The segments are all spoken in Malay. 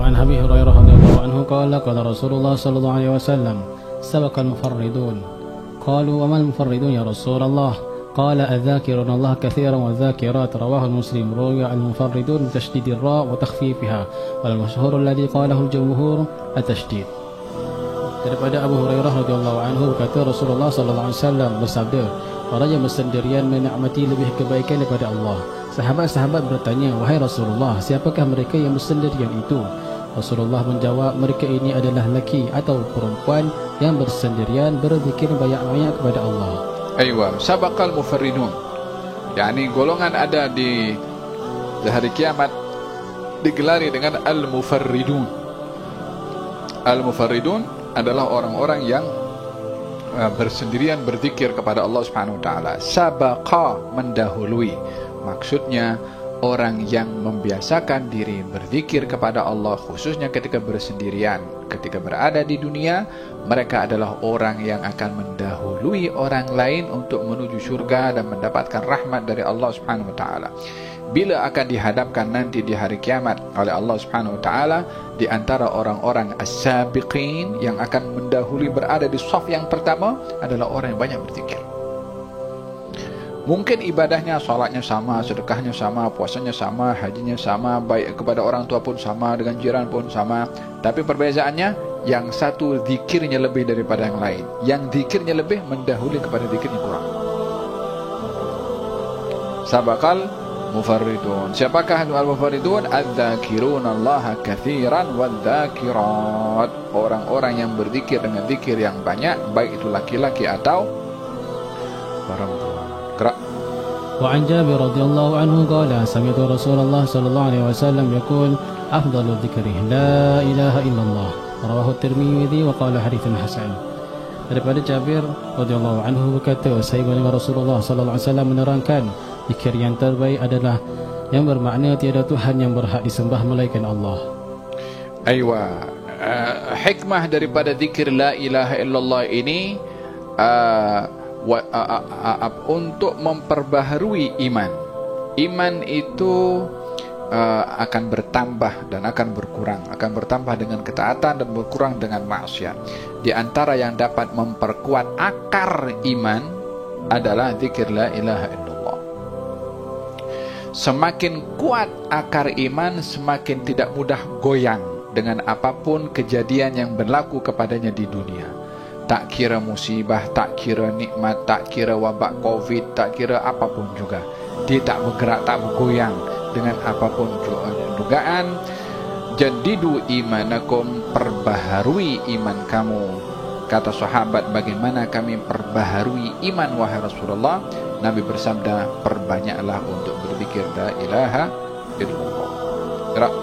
وعن أبي هريرة رضي الله عنه قال قال رسول الله صلى الله عليه وسلم سبق المفردون قالوا وما المفردون يا رسول الله قال الذاكرون الله كثيرا والذاكرات رواه المسلم روي المفردون بتشديد الراء وتخفيفها والمشهور الذي قاله الجمهور التشديد. Daripada Abu Hurairah radhiyallahu anhu berkata Rasulullah sallallahu alaihi wasallam bersabda, orang yang bersendirian menikmati lebih kebaikan daripada Allah. Sahabat-sahabat bertanya, wahai Rasulullah, siapakah mereka yang bersendirian itu? Rasulullah menjawab, mereka ini adalah lelaki atau perempuan yang bersendirian berzikir banyak-banyak kepada Allah. Aywa, sabaqal mufarridun. Yani golongan ada di hari kiamat digelari dengan al-mufarridun. Al-mufarridun adalah orang-orang yang bersendirian berzikir kepada Allah Subhanahu wa taala. Sabaqa, mendahului. Maksudnya orang yang membiasakan diri berzikir kepada Allah khususnya ketika bersendirian. Ketika berada di dunia, mereka adalah orang yang akan mendahului orang lain untuk menuju surga dan mendapatkan rahmat dari Allah Subhanahu wa taala. Bila akan dihadapkan nanti di hari kiamat oleh Allah Subhanahu wa taala di antara orang-orang as-sabiqin yang akan mendahului berada di saf yang pertama adalah orang yang banyak berzikir. Mungkin ibadahnya, salatnya sama, sedekahnya sama, puasanya sama, hajinya sama, baik kepada orang tua pun sama, dengan jiran pun sama. Tapi perbezaannya, yang satu zikirnya lebih daripada yang lain. Yang zikirnya lebih mendahului kepada zikirnya kurang. Sabaqal mufarridun. Siapakah al-mufarridun? Adz-dzakiruna Allaha katsiran wadz-dzakirat. Orang-orang yang berzikir dengan zikir yang banyak, baik itu laki-laki atau perempuan. وعن جابر رضي الله عنه قال سمعت رسول الله صلى الله عليه وسلم يقول أفضل الذكر لا إله إلا الله رواه الترمذي وقال حديث حسن. Daripada Jabir radhiyallahu anhu berkata, saya mendengar Rasulullah sallallahu alaihi wasallam menerangkan zikir yang terbaik adalah yang bermakna tiada Tuhan yang berhak disembah melainkan Allah. Aywa, hikmah daripada zikir la ilaha illallah ini untuk memperbaharui iman. Iman itu akan bertambah dan akan berkurang, akan bertambah dengan ketaatan dan berkurang dengan maksiat. Di antara yang dapat memperkuat akar iman adalah zikir la ilaha illallah. Semakin kuat akar iman, semakin tidak mudah goyang dengan apapun kejadian yang berlaku kepadanya di dunia. Tak kira musibah, tak kira nikmat, tak kira wabak COVID, tak kira apapun juga. Dia tak bergerak, tak bergoyang dengan apapun dugaan. Jadidu imanakum, perbaharui iman kamu. Kata sahabat, bagaimana kami perbaharui iman wahai Rasulullah? Nabi bersabda, perbanyaklah untuk berzikir la ilaha illallah. Gerak.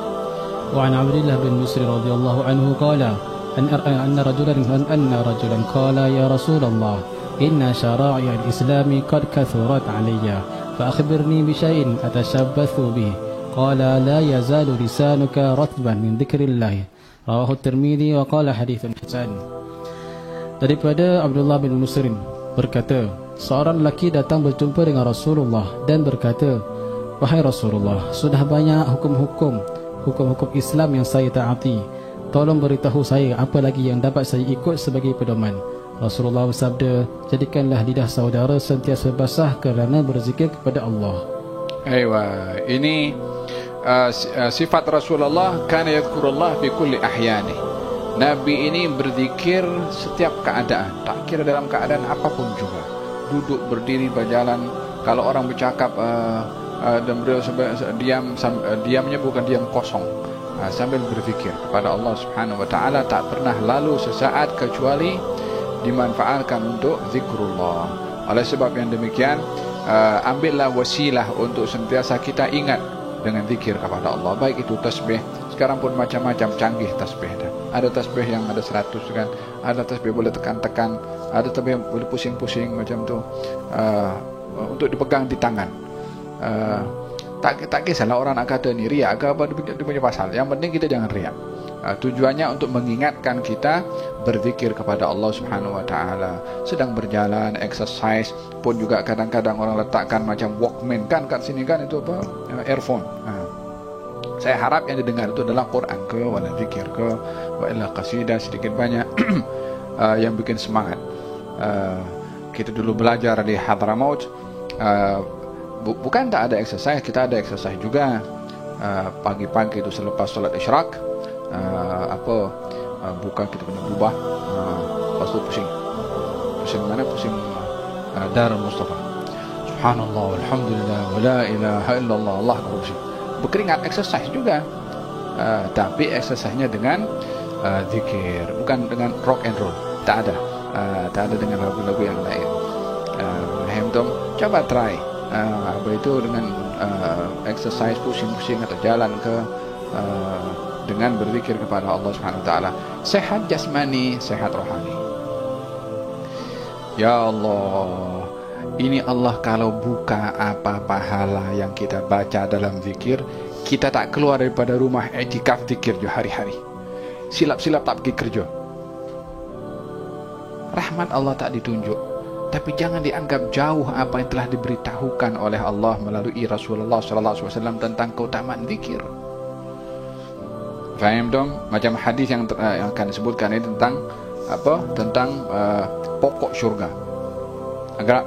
Wa an Abdullah bin Musri radhiyallahu anhu qala أن رجلا قال يا رسول الله إن شرائع الإسلام قد كثرت علي فأخبرني بشيء أتشبث به قال لا يزال لسانك رطبا من ذكر الله رواه الترمذي وقال حديث حسن. Daripada Abdullah bin Musrim berkata, seorang lelaki datang berjumpa dengan Rasulullah dan berkata, wahai Rasulullah, sudah banyak hukum-hukum Islam yang saya taati. Tolong beritahu saya apa lagi yang dapat saya ikut sebagai pedoman. Rasulullah bersabda, jadikanlah lidah saudara sentiasa basah kerana berzikir kepada Allah. Aywa, ini sifat Rasulullah, kana yadhkurullah fi kulli ahyani. Nabi ini berzikir setiap keadaan, tak kira dalam keadaan apapun juga. Duduk, berdiri, berjalan. Kalau orang bercakap dan beliau diamnya bukan diam kosong. Sambil berfikir kepada Allah Subhanahu wa taala, tak pernah lalu sesaat kecuali dimanfaatkan untuk zikrullah. Oleh sebab yang demikian, ambillah wasilah untuk sentiasa kita ingat dengan zikir kepada Allah. Baik itu tasbih, sekarang pun macam-macam canggih tasbih dah. Ada tasbih yang ada 100 kan, ada tasbih boleh tekan-tekan, ada tasbih boleh pusing-pusing macam tu, untuk dipegang di tangan. Tak kisahlah orang nak kata ni riak ke apa, dia punya pasal. Yang penting kita jangan riak. Tujuannya untuk mengingatkan kita berzikir kepada Allah Subhanahu wa taala. Sedang berjalan, exercise pun juga kadang-kadang orang letakkan macam Walkman kan kat sini kan, itu apa? Earphone. Saya harap yang didengar itu adalah Quran ke, wala zikir ke, wa illa qasidah sedikit banyak yang bikin semangat. Kita dulu belajar di Hadramaut, bukan tak ada exercise, kita ada exercise juga. Pagi-pagi itu selepas solat isyraq, buka kita punya lubah, lepas itu pusing mana, pusing Darul Mustafa, subhanallah walhamdulillah wala ilaha illallah, Allah akbar, pusing berkeringat, exercise juga. Tapi exercise-nya dengan zikir, bukan dengan rock and roll. Tak ada dengan lagu-lagu yang lain. Hem coba try itu dengan exercise pusing-pusing atau jalan ke dengan berzikir kepada Allah Subhanahu wa taala. Sehat jasmani, sehat rohani. Ya Allah, ini Allah kalau buka apa pahala yang kita baca dalam zikir, kita tak keluar daripada rumah, i'tikaf zikir je hari-hari. Silap-silap tak pergi kerja. Rahmat Allah tak ditunjuk, tapi jangan dianggap jauh apa yang telah diberitahukan oleh Allah melalui Rasulullah sallallahu alaihi wasallam tentang keutamaan zikir. Faham dong? Macam hadis yang akan disebutkan ini tentang tentang pokok syurga. Agak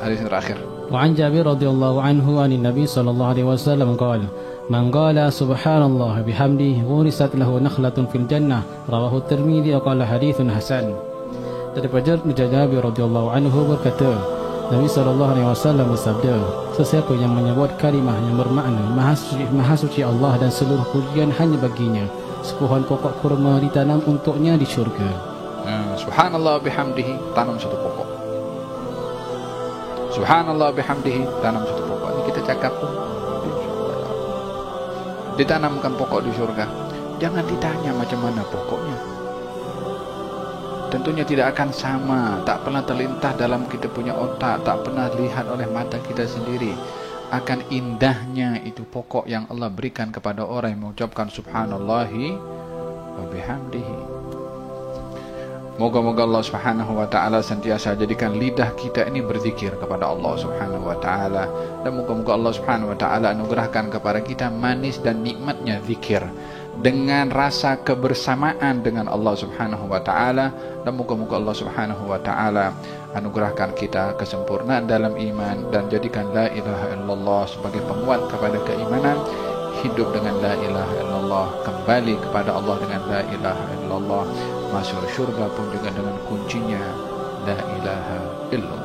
hadis terakhir. وعن جابر رضي الله عنه عن النبي صلى الله عليه وسلم قال: من قال سبحان الله بحمده غرست له نخلة في الجنة. رواه الترمذي وقال حديث حسن. Daripada Jabir radhiyallahu anhu berkata, Nabi SAW bersabda, sesiapa yang menyebut kalimah yang bermakna Maha suci Allah dan seluruh pujian hanya baginya, sepohon pokok kurma ditanam untuknya di syurga. Subhanallah bihamdihi, tanam satu pokok. Subhanallah bihamdihi, tanam satu pokok. Ini kita cakap pun ditanamkan pokok di syurga. Jangan ditanya macam mana pokoknya. Tentunya tidak akan sama, tak pernah terlintas dalam kita punya otak, tak pernah lihat oleh mata kita sendiri. Akan indahnya itu pokok yang Allah berikan kepada orang yang mengucapkan subhanallahi wa bihamdihi. Moga-moga Allah Subhanahu wa taala sentiasa jadikan lidah kita ini berzikir kepada Allah Subhanahu wa taala, dan moga-moga Allah Subhanahu wa taala anugerahkan kepada kita manis dan nikmatnya zikir dengan rasa kebersamaan dengan Allah Subhanahu wa taala, dan moga-moga Allah Subhanahu wa taala anugerahkan kita kesempurnaan dalam iman dan jadikan la ilaha illallah sebagai penguat kepada keimanan, hidup dengan la ilaha illallah, kembali kepada Allah dengan la ilaha illallah, masuk syurga pun juga dengan kuncinya la ilaha illallah.